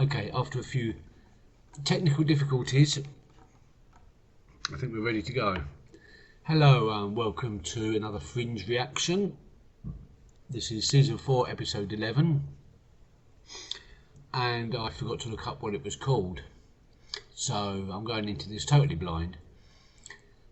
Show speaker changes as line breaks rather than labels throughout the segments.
Okay, after a few technical difficulties, I think we're ready to go. Hello and welcome to another Fringe reaction. This is season 4, episode 11, and I forgot to look up what it was called, so I'm going into this totally blind.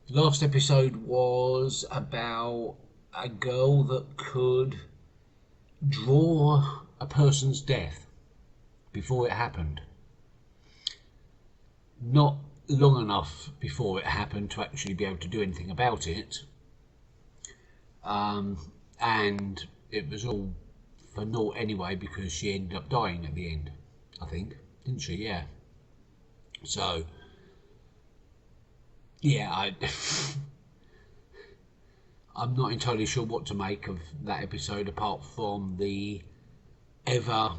The last episode was about a girl that could draw a person's death before it happened. Not long enough before it happened to actually be able to do anything about it. And it was all for naught anyway, because she ended up dying at the end, I think, didn't she? Yeah. So, yeah, I'm not entirely sure what to make of that episode, apart from the ever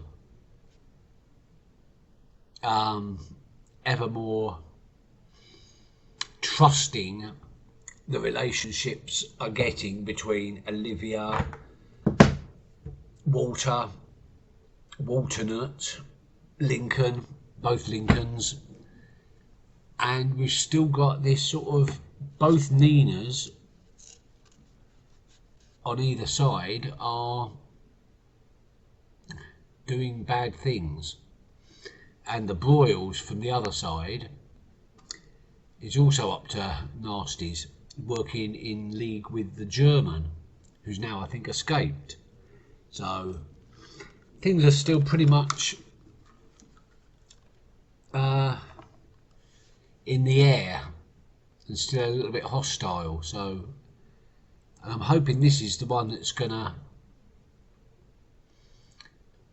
more trusting the relationships are getting between Olivia, Walter, Walternut, Lincoln, both Lincolns, and we've still got this sort of both Ninas on either side are doing bad things. And the Broyles from the other side is also up to nasties, working in league with the German, who's now, I think, escaped. So things are still pretty much in the air and still a little bit hostile. So I'm hoping this is the one that's gonna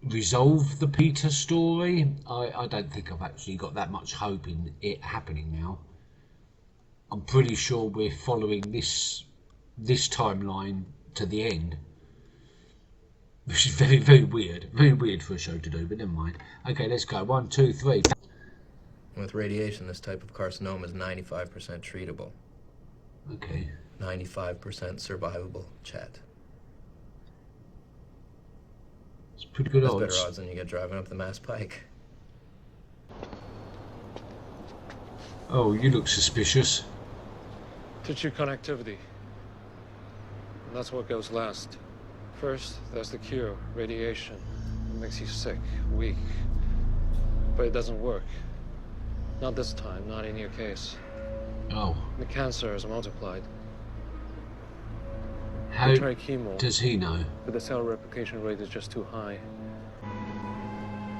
resolve the Peter story. I don't think I've actually got that much hope in it happening now. I'm pretty sure we're following this timeline to the end, which is very, very weird for a show to do, but never mind. Okay, let's go. 1, 2, 3.
With radiation, this type of carcinoma is 95% treatable.
Okay.
95% survivable, chat.
It's pretty good
That's
odds.
better odds than you get driving up the Mass Pike.
Oh, you look suspicious.
Tissue connectivity. And that's what goes last. First, there's the cure, radiation. It makes you sick, weak. But it doesn't work. Not this time, not in your case.
Oh.
The cancer is multiplied.
How
We try chemo,
does he know?
but the cell replication rate is just too high.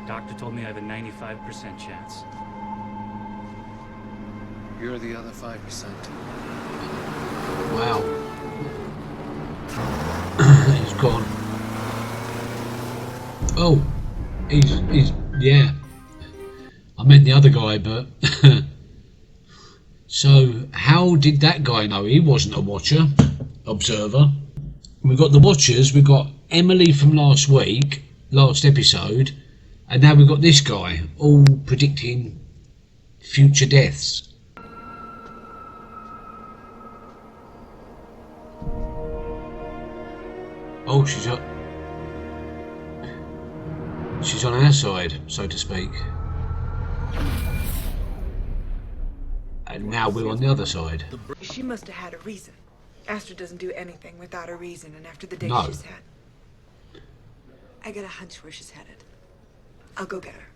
Doctor told me I have a 95% chance.
You're the other 5%.
Wow. He's gone. Oh, he's yeah. I meant the other guy, but so how did that guy know? He wasn't a watcher, observer. We've got the watchers. We've got Emily from last episode, and now we've got this guy, all predicting future deaths. Oh, she's on our side, so to speak. And now we're on the other side.
She must have had a reason. Astrid doesn't do anything without a reason, and after the day
No.
she's had. I got a hunch where she's headed. I'll go get her.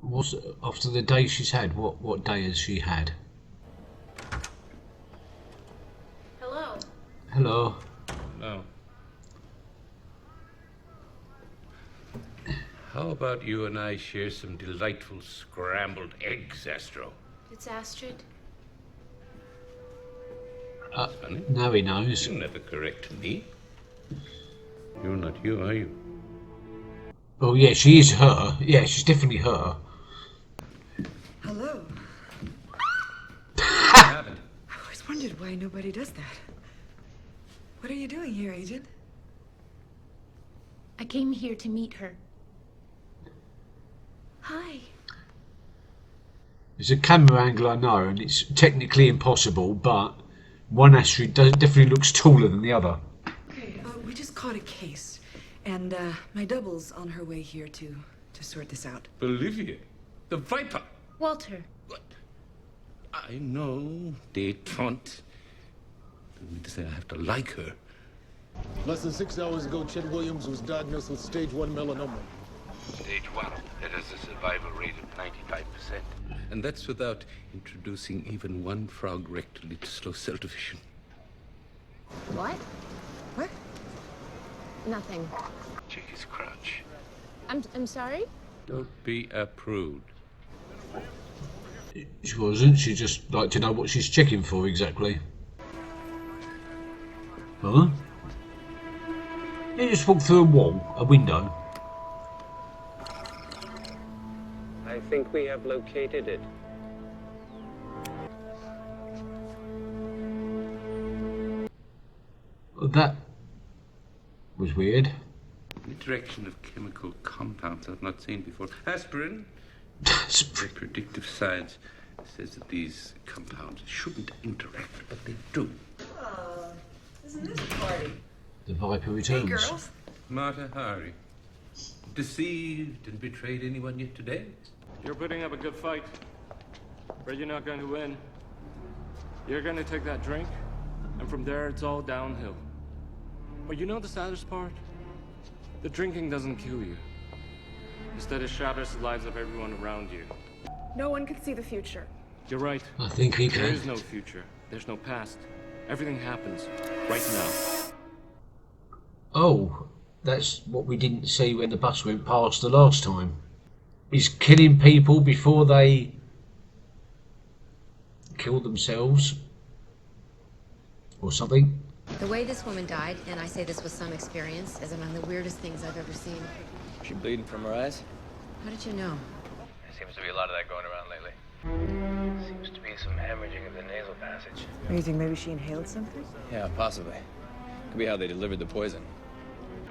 What's after the day she's had? What day has she had?
Hello.
Hello.
No. How about you and I share some delightful scrambled eggs, Astro?
It's Astrid.
Honey,
Now he knows.
you never correct me. You're not you, are you?
Oh yeah, she is her. Yeah, she's definitely her.
Hello.
I haven't.
I always wondered why nobody does that. What are you doing here, Agent?
I came here to meet her.
Hi.
It's a camera angle, I know, and it's technically impossible, but one Astrid definitely looks taller than the other.
Okay, we just caught a case. And my double's on her way here to sort this out.
Bolivia? The Viper?
Walter.
What? I know, détente. Doesn't mean to say I have to like her.
Less than 6 hours ago, Chet Williams was diagnosed with stage 1 melanoma.
Stage 1. That has a survival rate of 95%. And that's without introducing even one frog rectally to slow cell division.
What?
What?
Nothing.
Check his crotch.
I'm sorry?
Don't be a prude.
She wasn't. She just liked to know what she's checking for exactly. Huh? You just walked through a wall, a window.
I think we have located it.
That was weird.
The direction of chemical compounds I've not seen before. Aspirin. The predictive science says that these compounds shouldn't interact, but they do.
Isn't this a party?
The Viper returns.
Hey, girls.
Marta Hari. Deceived and betrayed anyone yet today?
You're putting up a good fight, but you're not going to win. You're going to take that drink, and from there it's all downhill. But you know the saddest part? The drinking doesn't kill you. Instead, it shatters the lives of everyone around you.
No one can see the future.
You're right.
I think he
There
can.
is no future. There's no past. Everything happens right now.
Oh, that's what we didn't see when the bus went past the last time. He's killing people before they kill themselves or something.
The way this woman died, and I say this with some experience, is among the weirdest things I've ever seen.
She bleeding from her eyes?
How did you know?
There seems to be a lot of that going around lately. Seems to be some hemorrhaging of the nasal passage.
You think maybe she inhaled something?
Yeah, possibly. Could be how they delivered the poison.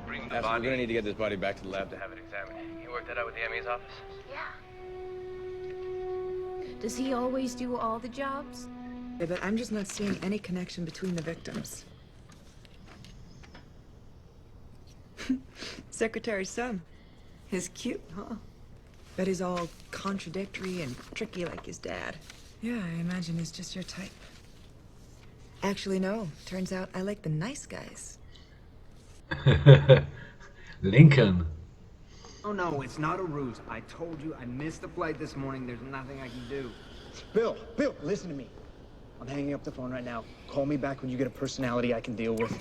Bring the
We're
body.
gonna need to get this body back to the lab to have it examined. You worked that out with the ME's office?
Does he always do all the jobs?
Yeah, but I'm just not seeing any connection between the victims. Secretary's son. He's cute, huh? Bet he's all contradictory and tricky like his dad. Yeah, I imagine he's just your type. Actually, no. Turns out I like the nice guys.
Lincoln.
Oh no, it's not a ruse. I told you I missed the flight this morning. There's nothing I can do.
Bill, listen to me. I'm hanging up the phone right now. Call me back when you get a personality I can deal with.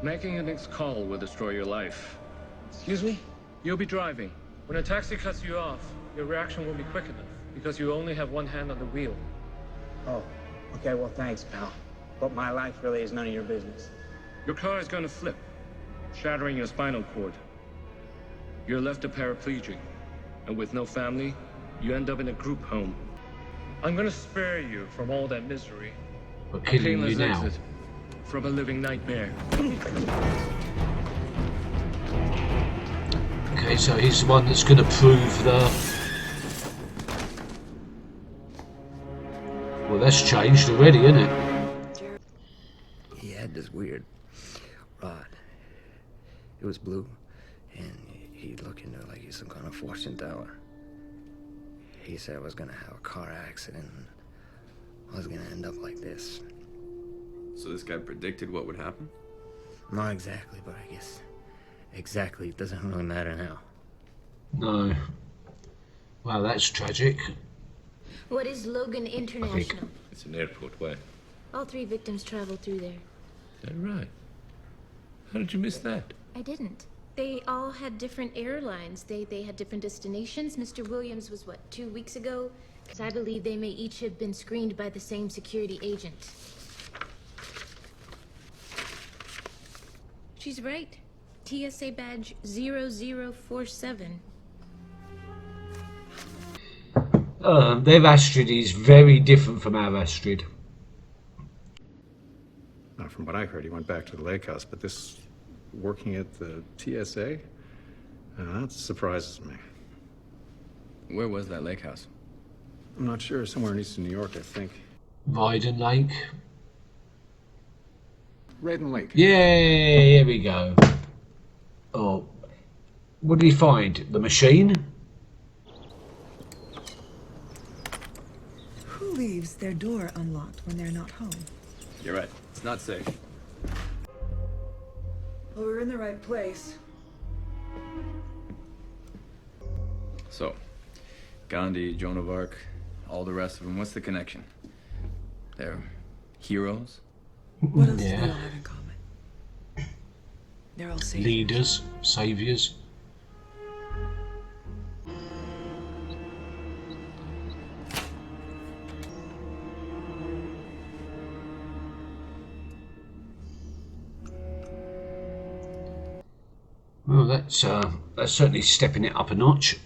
Making a next call will destroy your life.
Excuse me?
You'll be driving. When a taxi cuts you off, your reaction won't be quick enough because you only have one hand on the wheel.
Oh, okay, well, thanks, pal. But my life really is none of your business.
Your car is going to flip, shattering your spinal cord. You're left a paraplegic, and with no family, you end up in a group home. I'm going to spare you from all that misery.
We're
A
killing you
painless
now.
exit from a living nightmare.
Okay, so he's the one that's going to prove the... Well, that's changed already, isn't it?
He had this weird rod. It was blue, and he'd look into it like he's some kind of fortune teller. He said I was gonna have a car accident, and I was gonna end up like this.
So this guy predicted what would happen?
Not exactly, but I guess exactly it doesn't really matter now.
No. Wow, that's tragic.
What is Logan International?
It's an airport. Why?
All 3 victims traveled through there.
Is that right? How did you miss that?
I didn't. They all had different airlines. They had different destinations. Mr. Williams was, what, 2 weeks ago? Because I believe they may each have been screened by the same security agent. She's right. TSA badge 0047.
Their Astrid is very different from our Astrid.
Now, from what I heard, he went back to the lake house, but this working at the TSA? That surprises me.
Where was that lake house?
I'm not sure. Somewhere in eastern New York, I think.
Ryden Lake.
Raiden Lake.
Yay! Here we go. Oh, What did he find? The machine?
Who leaves their door unlocked when they're not home?
You're right. It's not safe.
Well, we're in the right place.
So, Gandhi, Joan of Arc, all the rest of them, what's the connection? They're heroes?
What else do they all have in common? They're all saviors.
Leaders, saviors. Well, that's certainly stepping it up a notch.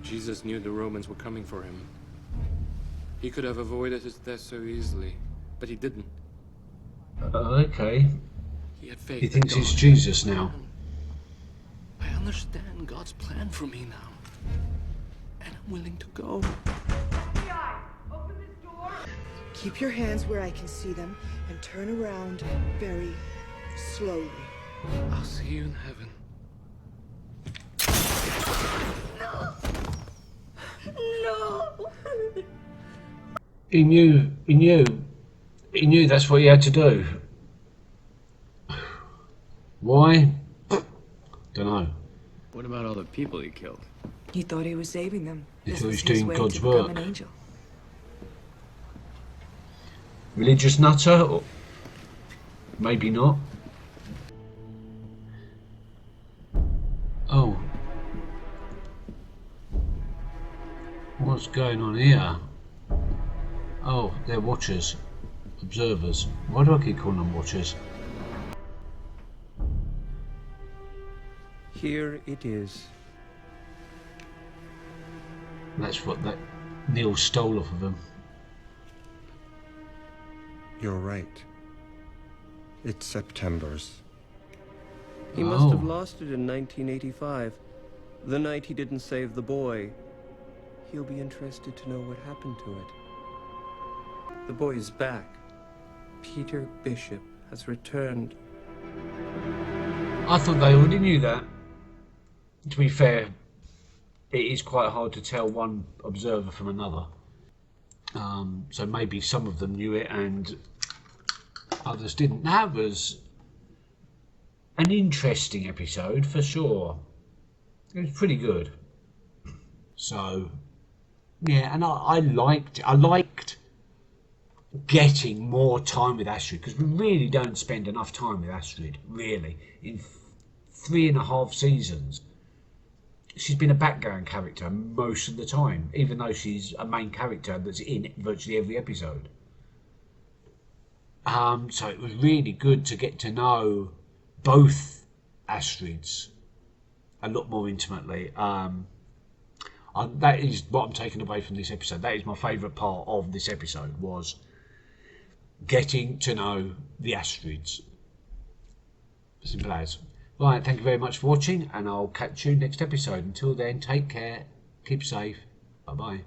Jesus knew the Romans were coming for him. He could have avoided his death so easily, but he didn't.
Okay.
He had faith.
He thinks he's Jesus now.
I understand God's plan for me now, and I'm willing to go.
Keep your hands where I can see them and turn around very slowly.
I'll see you in heaven.
No!
He knew that's what he had to do. Why? Don't know.
What about all the people he killed?
He thought he was saving them.
He
This
thought he
was
was doing
his way
God's
to become
work.
an angel.
Religious nutter? Or maybe not. Oh. What's going on here? Oh, they're watchers. Observers. Why do I keep calling them watchers?
Here it is.
That's what that Neil stole off of them.
You're right. It's September's.
He must have lost it in 1985. The night he didn't save the boy. He'll be interested to know what happened to it. The boy is back. Peter Bishop has returned.
I thought they already knew that. To be fair, it is quite hard to tell one observer from another. So maybe some of them knew it and others didn't. That was an interesting episode for sure. It was pretty good. So yeah, and I liked getting more time with Astrid, because we really don't spend enough time with Astrid, really. In 3.5 seasons, she's been a background character most of the time, even though she's a main character that's in virtually every episode. So it was really good to get to know both Astrids a lot more intimately. That is what I'm taking away from this episode. That is my favourite part of this episode, was getting to know the Astrids. Simple as. Right, thank you very much for watching, and I'll catch you next episode. Until then, take care, keep safe, bye bye.